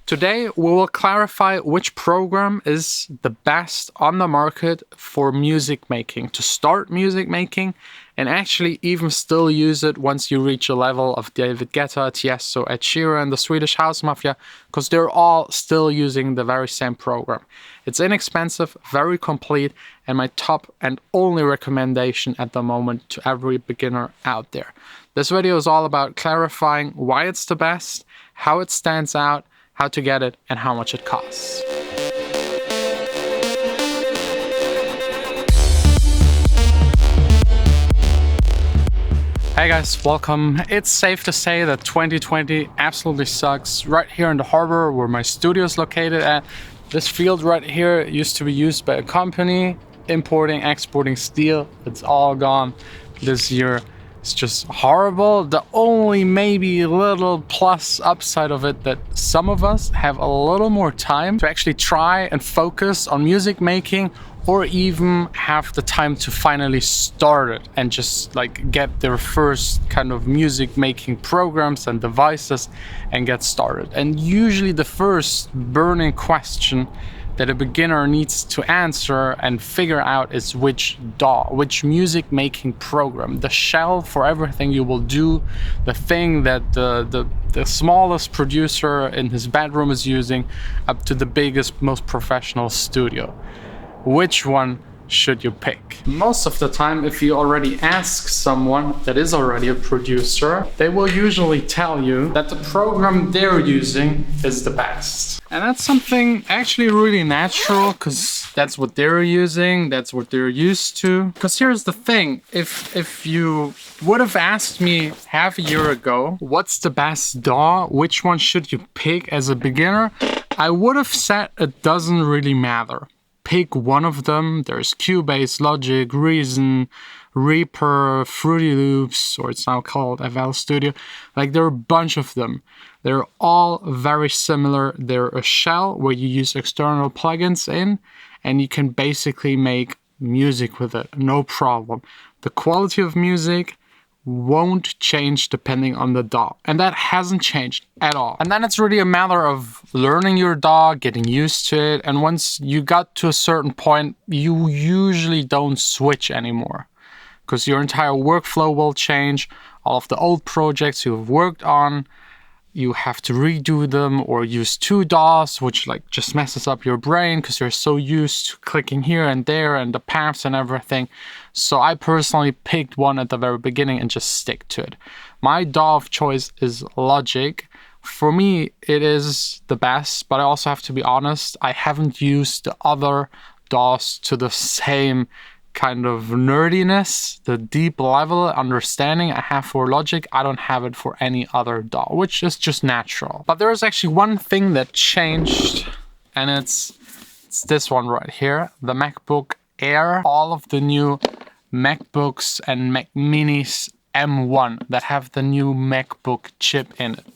Today, we will clarify which program is the best on the market for music making, to start music making, and actually even still use it once you reach a level of David Guetta, Tiesto, Ed Sheeran, the Swedish House Mafia, because they're all still using the very same program. It's inexpensive, very complete, and my top and only recommendation at the moment to every beginner out there. This video is all about clarifying why it's the best, how it stands out, how to get it, and how much it costs. Hey guys, welcome. It's safe to say that 2020 absolutely sucks. Right here in the harbor where my studio is located at, this field right here used to be used by a company importing, exporting steel. It's all gone this year. It's just horrible. The only maybe little plus upside of it that some of us have a little more time to actually try and focus on music making, or even have the time to finally start it and just like get their first kind of music making programs and devices and get started. And usually the first burning question that a beginner needs to answer and figure out is which DAW, which music making program, the shell for everything you will do, the thing that the smallest producer in his bedroom is using, up to the biggest, most professional studio. Which one should you pick? Most of the time, if you already ask someone that is already a producer, they will usually tell you that the program they're using is the best. And that's something actually really natural, because that's what they're using, that's what they're used to. Because here's the thing, if you would have asked me half a year ago, what's the best DAW, which one should you pick as a beginner, I would have said it doesn't really matter. Pick one of them. There's Cubase, Logic, Reason, Reaper, Fruity Loops, or it's now called FL Studio. Like, there are a bunch of them. They're all very similar. They're a shell where you use external plugins in, and you can basically make music with it, no problem. The quality of music won't change depending on the DAW, and that hasn't changed at all. And then it's really a matter of learning your DAW, getting used to it, and once you got to a certain point, you usually don't switch anymore, because your entire workflow will change. All of the old projects you've worked on, you have to redo them or use two DAWs, which like just messes up your brain because you're so used to clicking here and there and the paths and everything. So I personally picked one at the very beginning and just stick to it. My DAW of choice is Logic. For me, it is the best, but I also have to be honest, I haven't used the other DAWs to the same kind of nerdiness, the deep level understanding I have for Logic. I don't have it for any other DAW, which is just natural. But there is actually one thing that changed, and it's this one right here, the MacBook Air. All of the new MacBooks and Mac Minis M1 that have the new MacBook chip in it.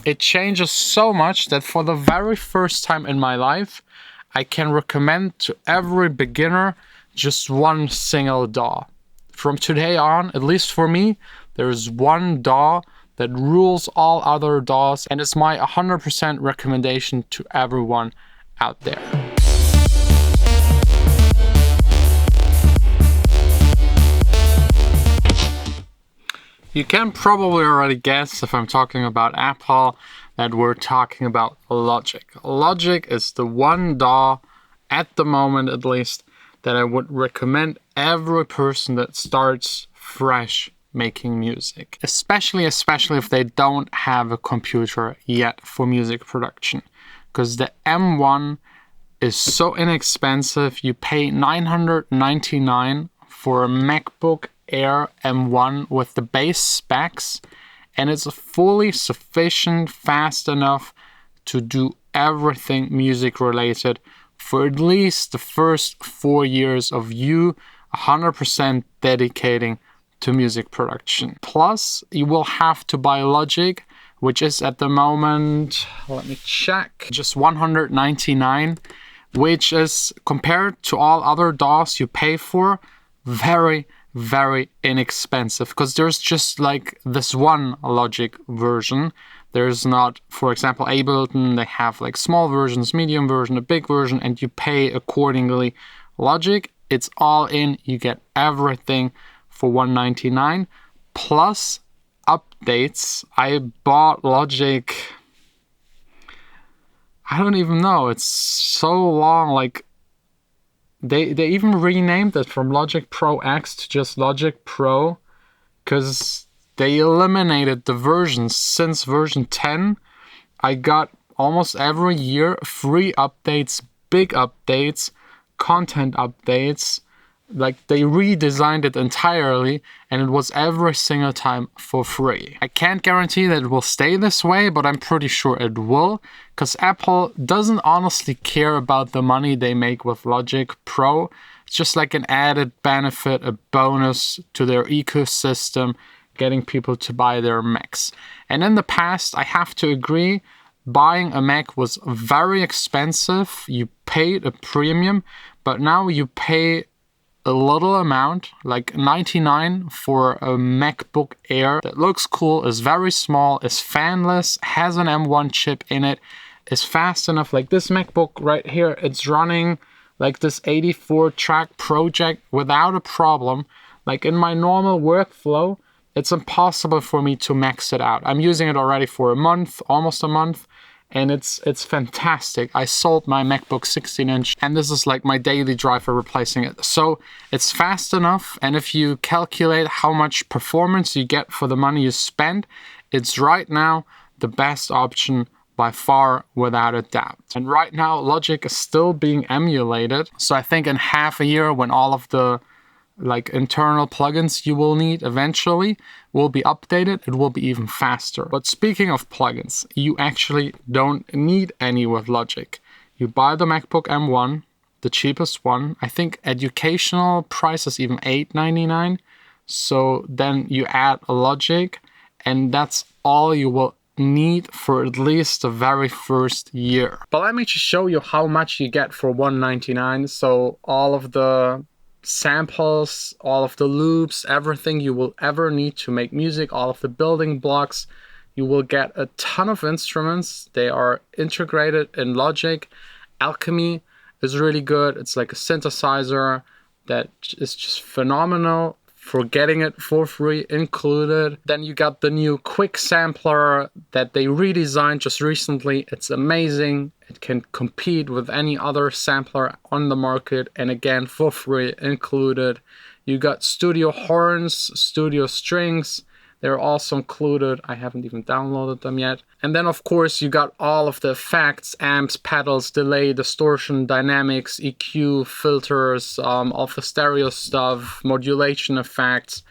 It changes so much that for the very first time in my life, I can recommend to every beginner just one single DAW. From today on, at least for me, there's one DAW that rules all other DAWs, and it's my 100% recommendation to everyone out there. You can probably already guess, if I'm talking about Apple, that we're talking about Logic. Logic is the one DAW, at the moment at least, that I would recommend every person that starts fresh making music. Especially if they don't have a computer yet for music production. Because the M1 is so inexpensive. You pay $999 for a MacBook Air M1 with the base specs, and it's fully sufficient, fast enough to do everything music related for at least the first 4 years of you 100% dedicating to music production. Plus, you will have to buy Logic, which is at the moment, let me check, just $199, which is, compared to all other DAWs you pay for, very, very inexpensive, because there's just like this one Logic version There's not, for example, Ableton, they have like small versions, medium version, a big version, and you pay accordingly. Logic, it's all in, you get everything for $199 plus updates. I bought Logic, I don't even know, it's so long, like they even renamed it from Logic Pro X to just Logic Pro, because they eliminated the versions. Since version 10, I got almost every year free updates, big updates, content updates. Like, they redesigned it entirely, and it was every single time for free. I can't guarantee that it will stay this way, but I'm pretty sure it will, because Apple doesn't honestly care about the money they make with Logic Pro. It's just like an added benefit, a bonus to their ecosystem, getting people to buy their Macs. And in the past, I have to agree, buying a Mac was very expensive. You paid a premium, but now you pay a little amount, like $99 for a MacBook Air that looks cool, is very small, is fanless, has an M1 chip in it, is fast enough. Like this MacBook right here, it's running like this 84-track project without a problem. Like in my normal workflow, it's impossible for me to max it out. I'm using it already for a month, almost a month, and it's fantastic. I sold my MacBook 16-inch, and this is like my daily driver replacing it. So it's fast enough, and if you calculate how much performance you get for the money you spend, it's right now the best option by far, without a doubt. And right now, Logic is still being emulated. So I think in half a year, when all of the like internal plugins you will need eventually will be updated, it will be even faster. But speaking of plugins, you actually don't need any with Logic. You buy the MacBook M1, the cheapest one. I think educational price is even $899. So then you add a Logic, and that's all you will need for at least the very first year. But let me just show you how much you get for $199. So all of the samples, all of the loops, everything you will ever need to make music, all of the building blocks. You will get a ton of instruments. They are integrated in Logic. Alchemy is really good. It's like a synthesizer that is just phenomenal for getting it for free included. Then you got the new Quick Sampler that they redesigned just recently. It's amazing. It can compete with any other sampler on the market, and again, for free included. You got studio horns, studio strings. They're also included. I haven't even downloaded them yet. And then, of course, you got all of the effects, amps, pedals, delay, distortion, dynamics, EQ, filters, all of the stereo stuff, modulation effects,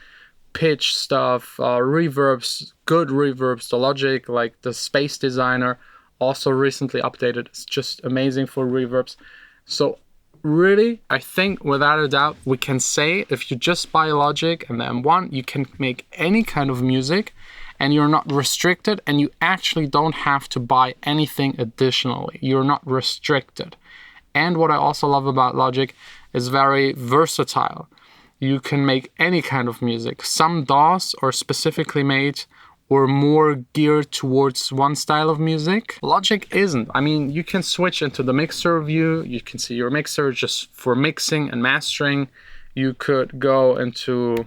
pitch stuff, reverbs, good reverbs. The Logic, like the Space Designer, also recently updated. It's just amazing for reverbs. So really, I think without a doubt, we can say if you just buy Logic and the M1, you can make any kind of music, and you're not restricted, and you actually don't have to buy anything additionally. You're not restricted. And what I also love about Logic is very versatile. You can make any kind of music. Some DAWs are specifically made or more geared towards one style of music. Logic isn't. I mean, you can switch into the mixer view. You can see your mixer just for mixing and mastering. You could go into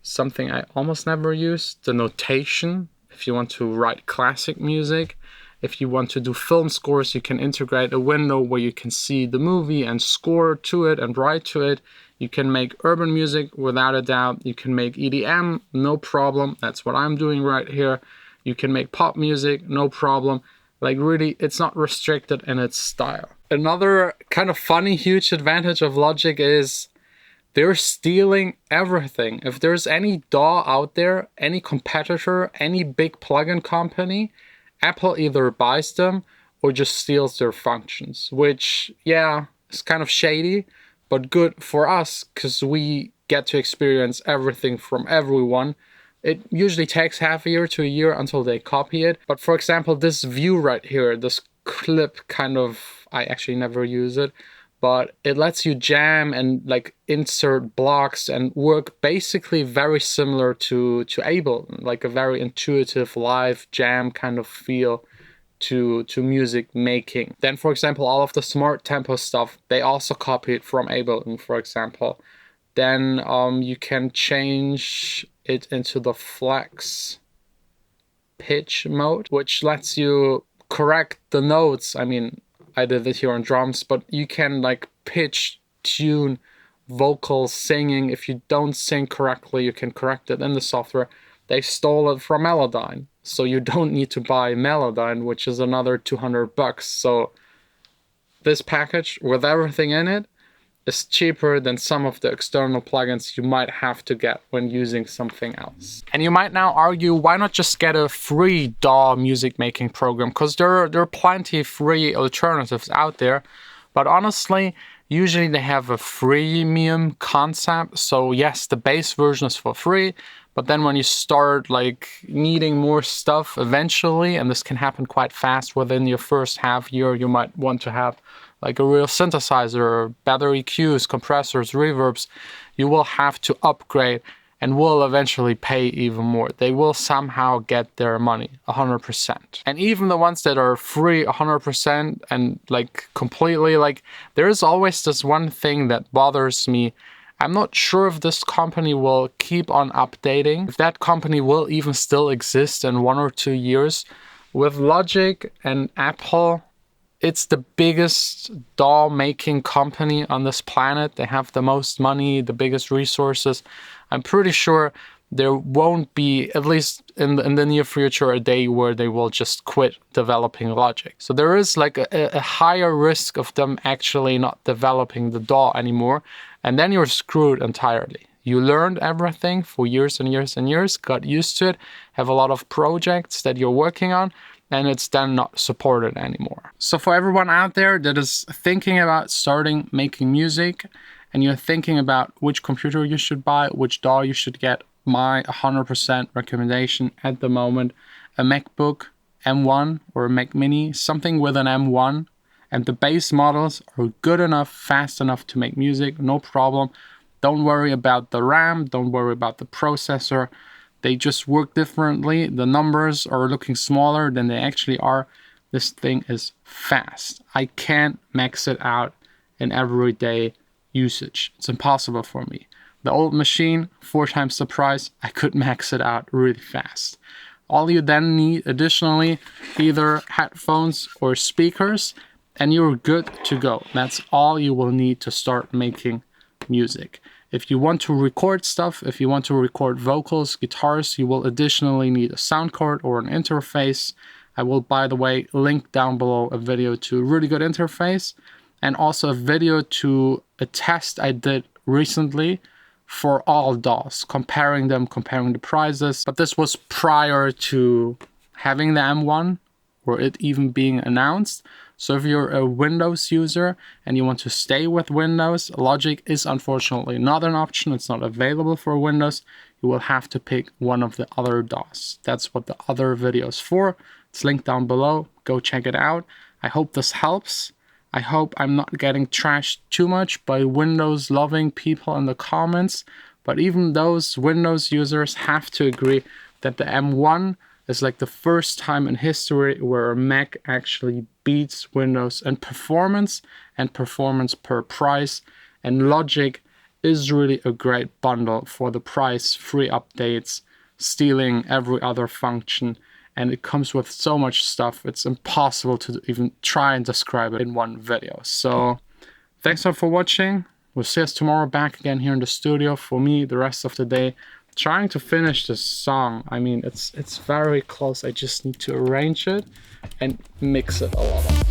something I almost never use, the notation. If you want to write classic music, if you want to do film scores, you can integrate a window where you can see the movie and score to it and write to it. You can make urban music without a doubt. You can make EDM, no problem. That's what I'm doing right here. You can make pop music, no problem. Like really, it's not restricted in its style. Another kind of funny, huge advantage of Logic is they're stealing everything. If there's any DAW out there, any competitor, any big plugin company, Apple either buys them or just steals their functions, which, yeah, is kind of shady, but good for us because we get to experience everything from everyone. It usually takes half a year to a year until they copy it. But for example, this view right here, this clip kind of, I actually never use it, but it lets you jam and like insert blocks and work basically very similar to Ableton, like a very intuitive live jam kind of feel to music making. Then, for example, all of the smart tempo stuff, they also copied from Ableton, for example. Then you can change it into the flex pitch mode, which lets you correct the notes. I mean, I did it here on drums, but you can like pitch, tune, vocal, singing. If you don't sing correctly, you can correct it in the software. They stole it from Melodyne, so you don't need to buy Melodyne, which is another $200. So this package with everything in it is cheaper than some of the external plugins you might have to get when using something else. And you might now argue, why not just get a free DAW music making program? Because there are plenty of free alternatives out there. But honestly, usually they have a freemium concept. So yes, the base version is for free. But then when you start like needing more stuff eventually, and this can happen quite fast within your first half year, you might want to have like a real synthesizer, better EQs, compressors, reverbs. You will have to upgrade and will eventually pay even more. They will somehow get their money 100%. And even the ones that are free 100% and like completely, like there is always this one thing that bothers me. I'm not sure if this company will keep on updating, if that company will even still exist in 1 or 2 years. With Logic and Apple, it's the biggest DAW making company on this planet. They have the most money, the biggest resources. I'm pretty sure there won't be, at least in the near future, a day where they will just quit developing Logic. So there is like a higher risk of them actually not developing the DAW anymore. And then you're screwed entirely. You learned everything for years and years and years, got used to it, have a lot of projects that you're working on, and it's then not supported anymore. So for everyone out there that is thinking about starting making music, and you're thinking about which computer you should buy, which DAW you should get, my 100% recommendation at the moment, a MacBook M1 or a Mac Mini, something with an M1, and the base models are good enough, fast enough to make music, no problem. Don't worry about the RAM, don't worry about the processor. They just work differently. The numbers are looking smaller than they actually are. This thing is fast. I can't max it out in everyday usage. It's impossible for me. The old machine, 4 times the price, I could max it out really fast. All you then need additionally, either headphones or speakers, and you're good to go. That's all you will need to start making music. If you want to record stuff, if you want to record vocals, guitars, you will additionally need a sound card or an interface. I will, by the way, link down below a video to a really good interface, and also a video to a test I did recently for all DAWs, comparing them, comparing the prices. But this was prior to having the M1 or it even being announced. So if you're a Windows user and you want to stay with Windows, Logic is unfortunately not an option. It's not available for Windows. You will have to pick one of the other DAWs. That's what the other video is for. It's linked down below. Go check it out. I hope this helps. I hope I'm not getting trashed too much by Windows loving people in the comments. But even those Windows users have to agree that the M1 is like the first time in history where a Mac actually beats Windows in performance and performance per price. And Logic is really a great bundle for the price, free updates, stealing every other function. And it comes with so much stuff, it's impossible to even try and describe it in one video. So thanks all for watching. We'll see us tomorrow back again here in the studio. For me, the rest of the day, trying to finish this song. I mean, it's very close. I just need to arrange it and mix it a lot.